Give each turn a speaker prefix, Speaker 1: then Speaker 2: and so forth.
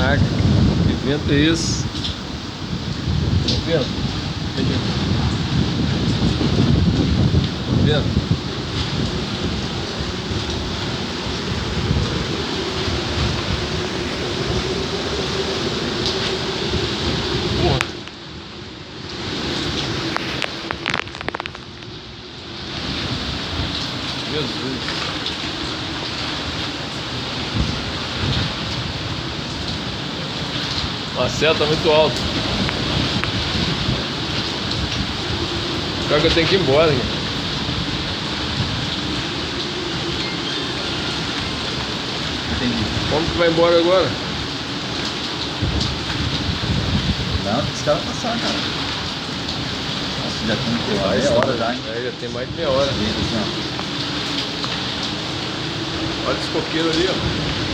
Speaker 1: Caraca, que vento é esse? Vento. Vento. Porra. Jesus. A seta tá muito alta. Pior que eu tenho que ir embora, né?
Speaker 2: Entendi.
Speaker 1: Como que vai embora agora?
Speaker 2: Não, os caras passaram, cara. Nossa, já tem meia hora já, hein?
Speaker 1: É, já tem mais de meia hora.
Speaker 2: Assim, ó.
Speaker 1: Olha esse coqueiro ali, ó.